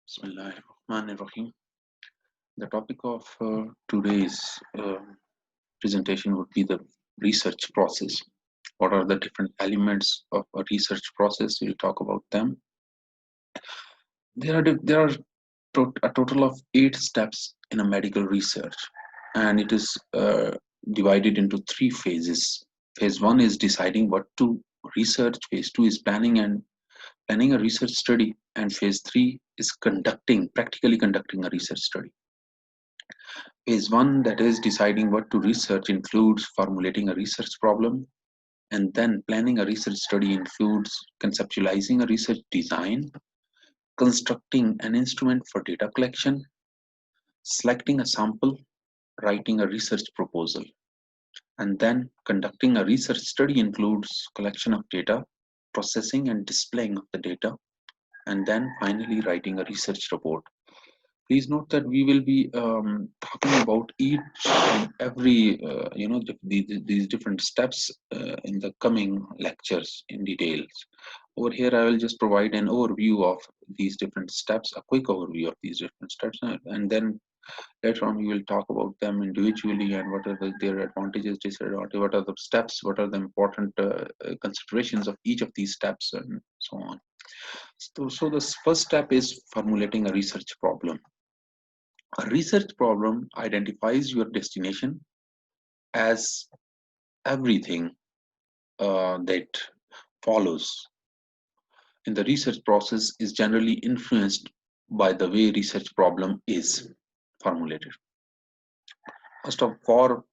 Bismillahirrahmanirrahim. The topic of today's presentation would be the research process. What are the different elements of a research process? We'll talk about them. There are a total of 8 steps in a medical research, and it is divided into 3 phases. Phase one is deciding what to research. Phase two is planning a research study, and phase three is practically conducting a research study. Phase one, that is deciding what to research, includes formulating a research problem, and then planning a research study includes conceptualizing a research design, constructing an instrument for data collection, selecting a sample, writing a research proposal, and then conducting a research study includes collection of data, processing and displaying of the data, and then finally writing a research report. Please note that we will be talking about each and every these different steps in the coming lectures in details. Over here I will just provide an overview of these different steps, a quick overview of these different steps, and then later on we will talk about them individually and what are their advantages, disadvantages, what are the steps, what are the important considerations of each of these steps, and so on. So the first step is formulating a research problem. A research problem identifies your destination, as everything that follows in the research process is generally influenced by the way research problem is formulated. First of all,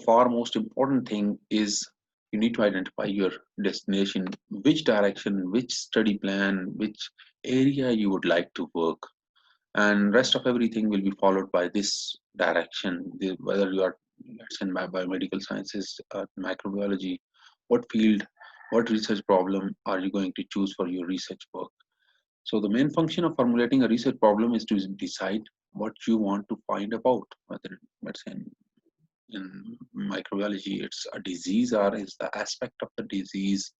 far most important thing is you need to identify your destination, which direction, which study plan, which area you would like to work, and rest of everything will be followed by this direction. Whether you are, let's say, in biomedical sciences, microbiology, what field, what research problem are you going to choose for your research work? So the main function of formulating a research problem is to decide what you want to find about, whether, let's say, in microbiology it's a disease or is the aspect of the disease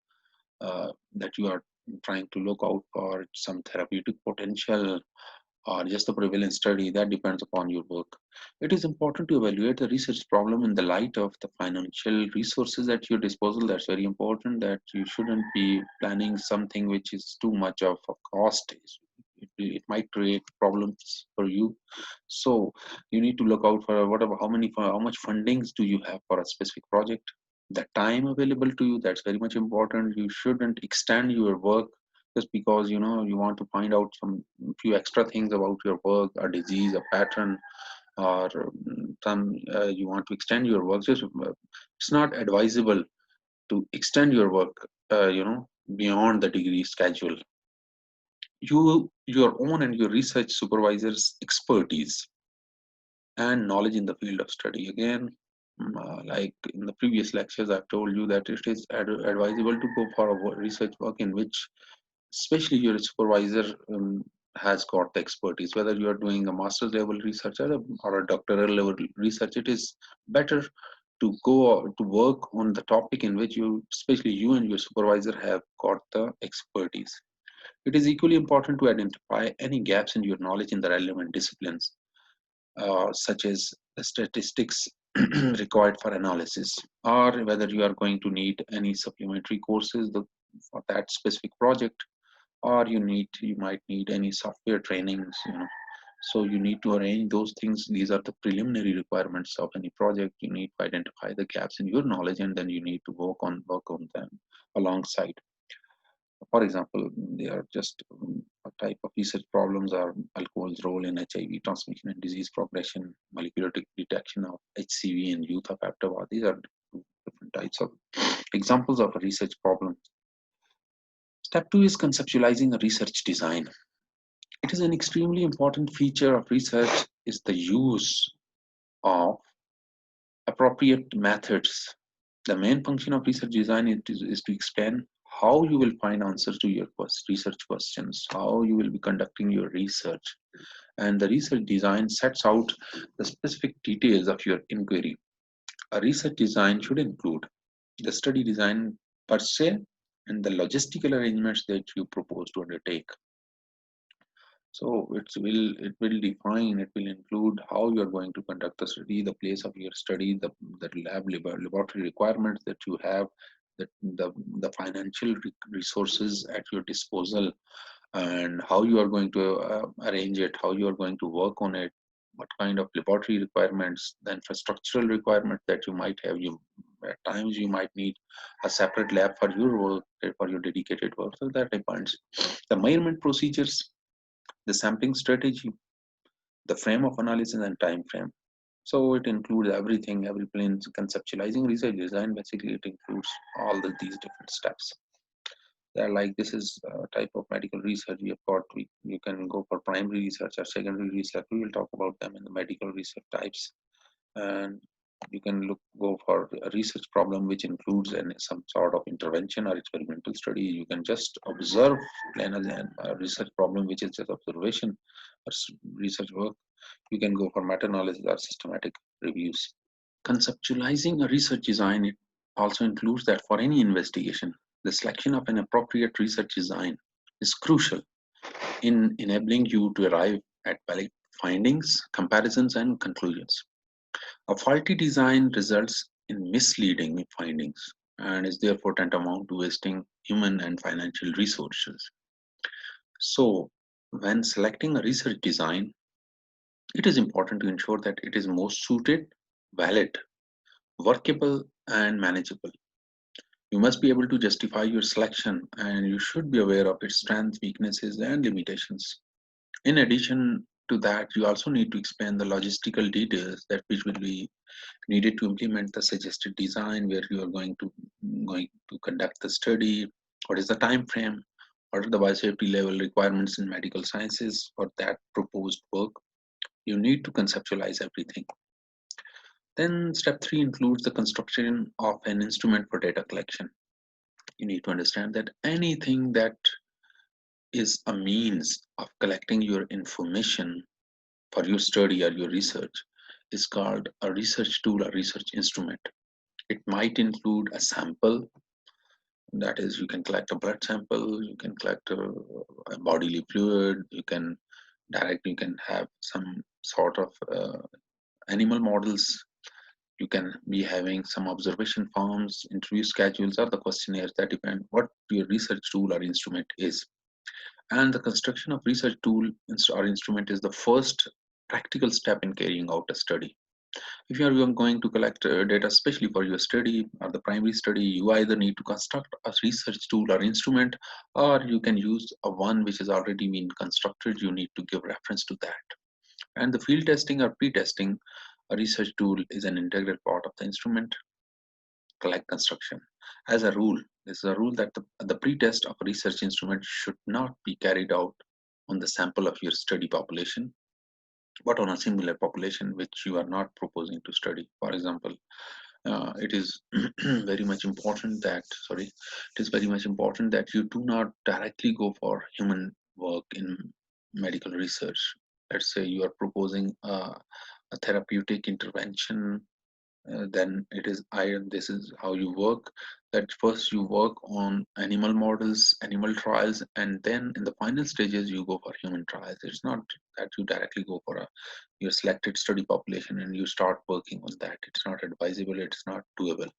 that you are trying to look out for, some therapeutic potential, or just a prevalence study. That depends upon your work. It is important to evaluate the research problem in the light of the financial resources at your disposal. That's very important, that you shouldn't be planning something which is too much of a cost. It might create problems for you. So you need to look out for how much fundings do you have for a specific project. The time available to you, that's very much important. You shouldn't extend your work just because you want to find out some few extra things about your work, a disease, a pattern, or some you want to extend your work. It's not advisable to extend your work beyond the degree schedule. Your own and your research supervisor's expertise and knowledge in the field of study. Again, like in the previous lectures, I've told you that it is advisable to go for a research work in which especially your supervisor has got the expertise. Whether you are doing a master's level research or a doctoral level research, it is better to go to work on the topic in which especially you and your supervisor have got the expertise. It is equally important to identify any gaps in your knowledge in the relevant disciplines, such as the statistics required for analysis, or whether you are going to need any supplementary courses for that specific project, or you might need any software trainings. So you need to arrange those things. These are the preliminary requirements of any project. You need to identify the gaps in your knowledge, and then you need to work on them alongside. For example, they are just a type of research problems are alcohol's role in HIV transmission and disease progression, molecular detection of HCV in youth of afterward. These are different types of examples of a research problem. Step two is conceptualizing a research design. It is an extremely important feature of research is the use of appropriate methods. The main function of research design is to explain how you will find answers to your research questions, how you will be conducting your research. And the research design sets out the specific details of your inquiry. A research design should include the study design per se and the logistical arrangements that you propose to undertake. So it will define, it will include how you are going to conduct the study, the place of your study, the laboratory requirements that you have, the financial resources at your disposal, and how you are going to arrange it, how you are going to work on it, what kind of laboratory requirements, the infrastructural requirements that you might have. You at times you might need a separate lab for your work, for your dedicated work. So that depends. The measurement procedures, the sampling strategy, the frame of analysis, and time frame. So it includes everything, every plane. Conceptualizing research design, basically it includes all these different steps. They're like, this is a type of medical research we have got. You can go for primary research or secondary research. We will talk about them in the medical research types. And you can go for a research problem which includes some sort of intervention or experimental study. You can just observe, plan a research problem which is just observation or research work. You can go for meta-analysis or systematic reviews. Conceptualizing a research design, it also includes that for any investigation, the selection of an appropriate research design is crucial in enabling you to arrive at valid findings, comparisons, and conclusions. A faulty design results in misleading findings and is therefore tantamount to wasting human and financial resources. So, when selecting a research design, it is important to ensure that it is most suited, valid, workable, and manageable. You must be able to justify your selection and you should be aware of its strengths, weaknesses, and limitations. In addition to that, you also need to explain the logistical details that which will be needed to implement the suggested design, where you are going to conduct the study, what is the time frame, what are the biosafety level requirements in medical sciences for that proposed work. You need to conceptualize everything. Then step 3 includes the construction of an instrument for data collection. You need to understand that anything that is a means of collecting your information for your study or your research is called a research tool or research instrument. It might include a sample, that is, you can collect a blood sample, you can collect a bodily fluid, you can have some sort of animal models, you can be having some observation forms, interview schedules, or the questionnaires that depend what your research tool or instrument is. And the construction of research tool or instrument is the first practical step in carrying out a study. If you are going to collect data, especially for your study or the primary study, you either need to construct a research tool or instrument, or you can use a one which has already been constructed. You need to give reference to that. And the field testing or pre-testing a research tool is an integral part of the instrument collect construction. As a rule, this is a rule that the pre-test of a research instrument should not be carried out on the sample of your study population, but on a similar population which you are not proposing to study. For example, it is very much important that it is very much important that you do not directly go for human work in medical research. Let's say you are proposing a therapeutic intervention, then it is iron. This is how you work, that first you work on animal models, animal trials, and then in the final stages you go for human trials. It's not that you directly go for your selected study population and you start working on that. It's not advisable, it's not doable.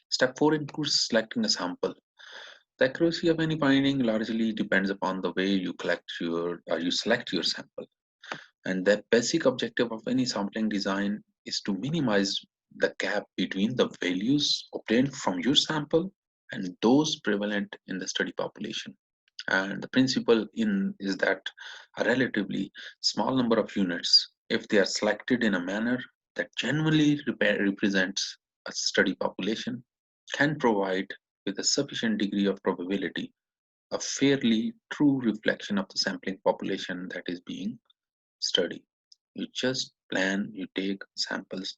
Step 4 includes selecting a sample. The accuracy of any finding largely depends upon the way you you select your sample. And the basic objective of any sampling design is to minimize the gap between the values obtained from your sample and those prevalent in the study population. And the principle in is that a relatively small number of units, if they are selected in a manner that genuinely represents a study population, can provide with a sufficient degree of probability a fairly true reflection of the sampling population that is being studied. You just plan, you take samples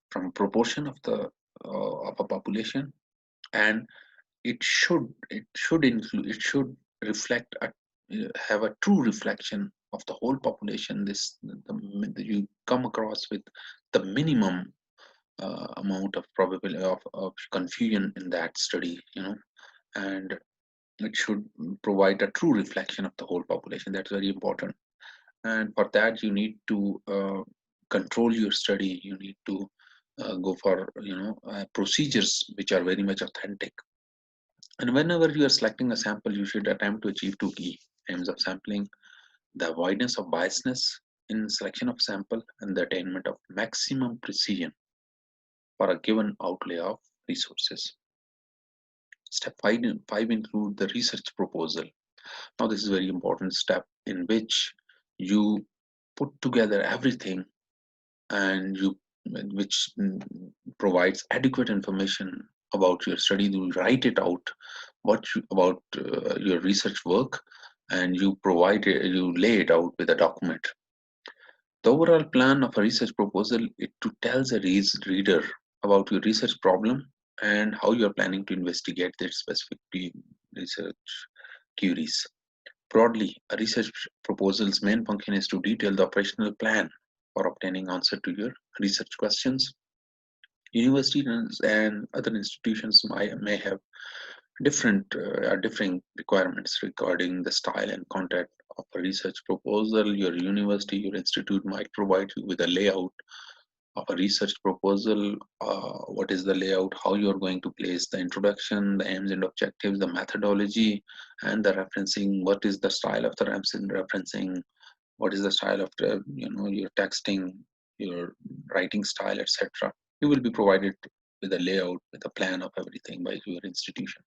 from a proportion of a population, and it should reflect have a true reflection of the whole population. You come across with the minimum amount of probability of confusion in that study, and It should provide a true reflection of the whole population. That's very important. And for that, you need to control your study. You need to go for procedures which are very much authentic. And whenever you are selecting a sample, you should attempt to achieve two key aims of sampling: the avoidance of biasness in selection of sample and the attainment of maximum precision for a given outlay of resources. Step five include the research proposal. Now, this is a very important step in which you put together everything and you which provides adequate information about your study. You write it out about your research work, and you provide it, you lay it out with a document. The overall plan of a research proposal is to tell the reader about your research problem and how you are planning to investigate their specific research queries. Broadly, a research proposal's main function is to detail the operational plan for obtaining answer to your research questions. Universities and other institutions may have differing requirements regarding the style and content of a research proposal. Your university, your institute might provide you with a layout of a research proposal. What is the layout, how you are going to place the introduction, the aims and objectives, the methodology, and the referencing. What is the style of the referencing? What is the style of the, your texting, your writing style, etc. You will be provided with a layout, with a plan of everything by your institution.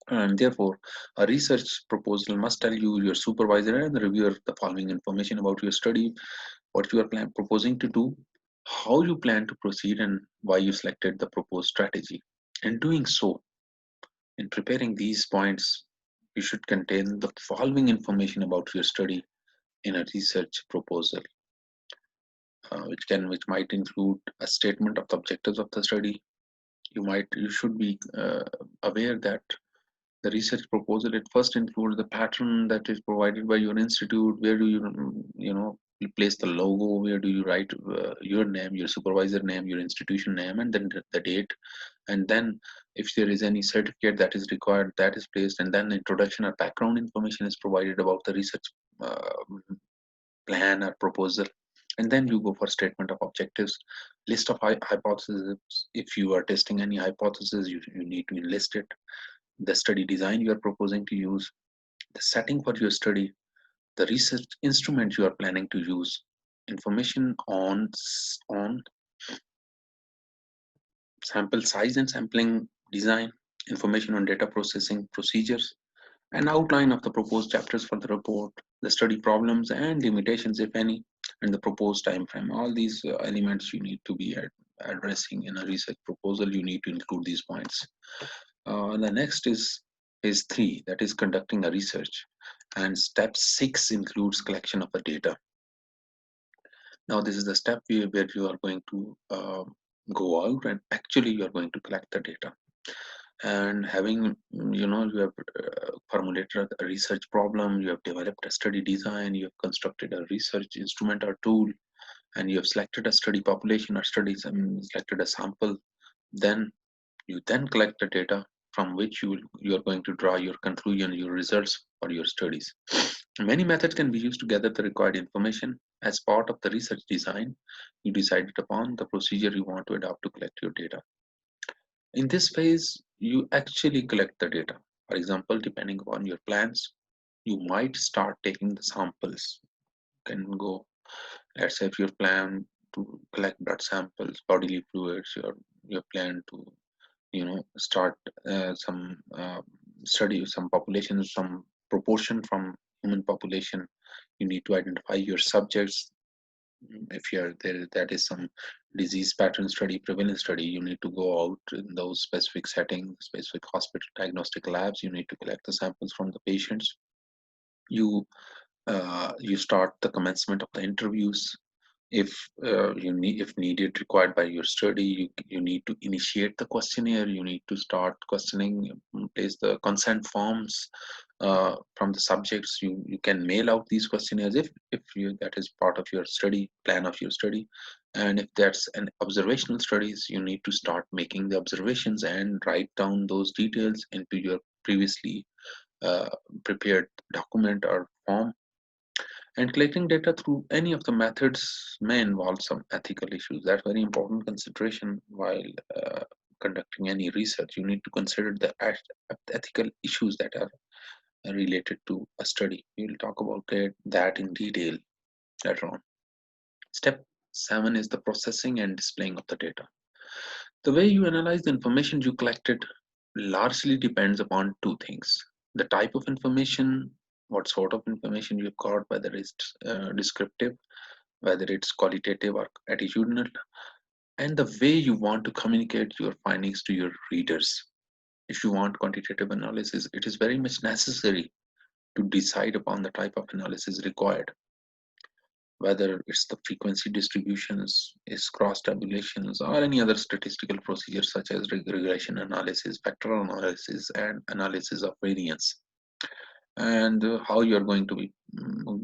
And therefore, a research proposal must tell you, your supervisor and the reviewer, the following information about your study: what you are proposing to do, how you plan to proceed, and why you selected the proposed strategy. In doing so, in preparing these points, you should contain the following information about your study in a research proposal, which might include a statement of the objectives of the study. You should be aware that the research proposal, it first includes the pattern that is provided by your institute. Where do you you place the logo? Where do you write your name, your supervisor name, your institution name, and then the date? And then if there is any certificate that is required, that is placed. And then introduction or background information is provided about the research plan or proposal. And then you go for statement of objectives, list of hypotheses. If you are testing any hypothesis, you need to list it. The study design you are proposing to use, the setting for your study, the research instrument you are planning to use, information on sample size and sampling design, information on data processing procedures, an outline of the proposed chapters for the report, the study problems and limitations, if any, and the proposed time frame. All these elements you need to be addressing in a research proposal. You need to include these points. The next is phase three, that is conducting a research. And step six includes collection of the data. Now, this is the step where you are going to go out and actually you are going to collect the data. And having, you have formulated a research problem, you have developed a study design, you have constructed a research instrument or tool, and you have selected a study population or studies and selected a sample. Then you then collect the data from which you are going to draw your conclusion, your results for your studies. Many methods can be used to gather the required information. As part of the research design, you decided upon the procedure you want to adopt to collect your data. In this phase, you actually collect the data. For example, depending upon your plans, you might start taking the samples. You can go, let's say if you plan to collect blood samples, bodily fluids, your plan to start some study, some population, some proportion from human population. You need to identify your subjects. If you're there, that is some disease pattern study, prevalence study, you need to go out in those specific settings, specific hospital diagnostic labs. You need to collect the samples from the patients. You start the commencement of the interviews. If if needed, required by your study, you need to initiate the questionnaire. You need to start questioning, place the consent forms from the subjects. You can mail out these questionnaires if that is part of your study plan of your study. And if that's an observational studies, you need to start making the observations and write down those details into your previously prepared document or form. And collecting data through any of the methods may involve some ethical issues. That's very important consideration while conducting any research. You need to consider the ethical issues that are related to a study. We will talk about that in detail later on. Step 7 is the processing and displaying of the data. The way you analyze the information you collected largely depends upon two things: the type of information, what sort of information you've got, whether it's descriptive, whether it's qualitative or attitudinal, and the way you want to communicate your findings to your readers. If you want quantitative analysis, it is very much necessary to decide upon the type of analysis required, whether it's the frequency distributions, is cross tabulations, or any other statistical procedures such as regression analysis, factorial analysis, and analysis of variance, and how you are going to be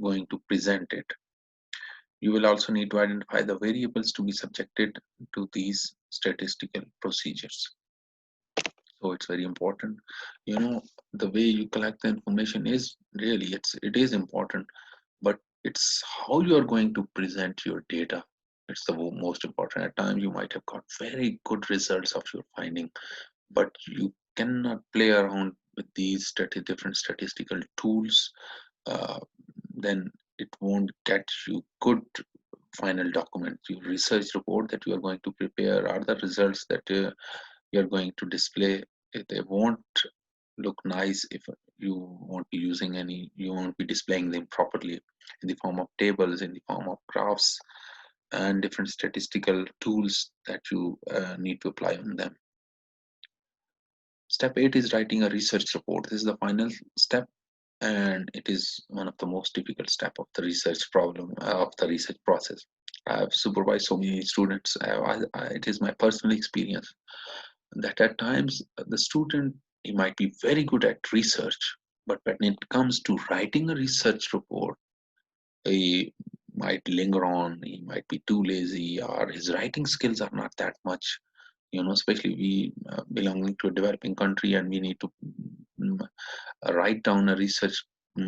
going to present it. You will also need to identify the variables to be subjected to these statistical procedures. So it's very important. The way you collect the information is really it is important, but it's how you are going to present your data. It's the most important. At times you might have got very good results of your finding, but you cannot play around with these different statistical tools. uh, then it won't get you good final document. Your research report that you are going to prepare are the results that you're going to display. They won't look nice if you won't be using any, you won't be displaying them properly in the form of tables, in the form of graphs, and different statistical tools that you need to apply on them. Step 8 is writing a research report. This is the final step, and it is one of the most difficult step of the research problem, of the research process. I've supervised so many students. It is my personal experience that at times the student, he might be very good at research, but when it comes to writing a research report, he might linger on, he might be too lazy, or his writing skills are not that much. Especially we belonging to a developing country, and we need to mm, write down a research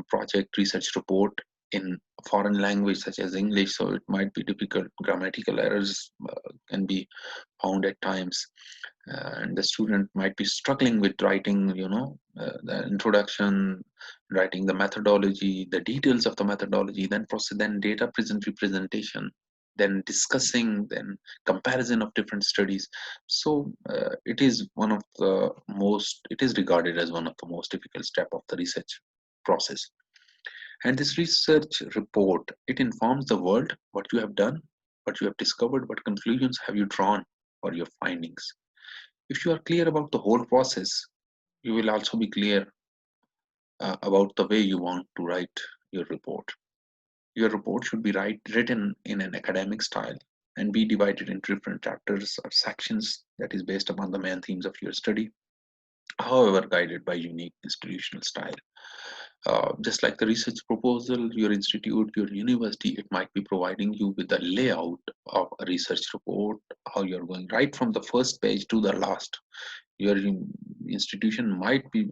project, research report in a foreign language such as English, so it might be difficult. Grammatical errors can be found at times, and the student might be struggling with writing, the introduction, writing the methodology, the details of the methodology, then process, then data present representation, then discussing, then comparison of different studies. So it is one of the most, it is regarded as one of the most difficult step of the research process. And this research report, it informs the world what you have done, what you have discovered, what conclusions have you drawn for your findings. If you are clear about the whole process, you will also be clear about the way you want to write your report. Your report should be written in an academic style and be divided into different chapters or sections that is based upon the main themes of your study, however guided by unique institutional style. Just like the research proposal, your institute, your university, it might be providing you with the layout of a research report, how you're going right from the first page to the last. Your institution might be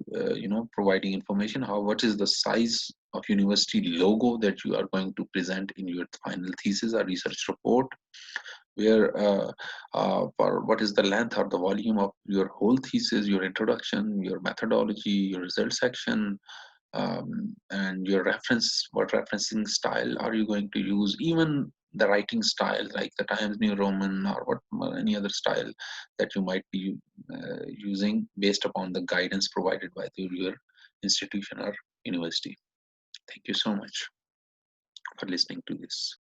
providing information how, what is the size of university logo that you are going to present in your final thesis or research report, where for what is the length or the volume of your whole thesis, your introduction, your methodology, your result section, and your reference, what referencing style are you going to use, even the writing style like the Times New Roman or what any other style that you might be using based upon the guidance provided by your institution or university. Thank you so much for listening to this.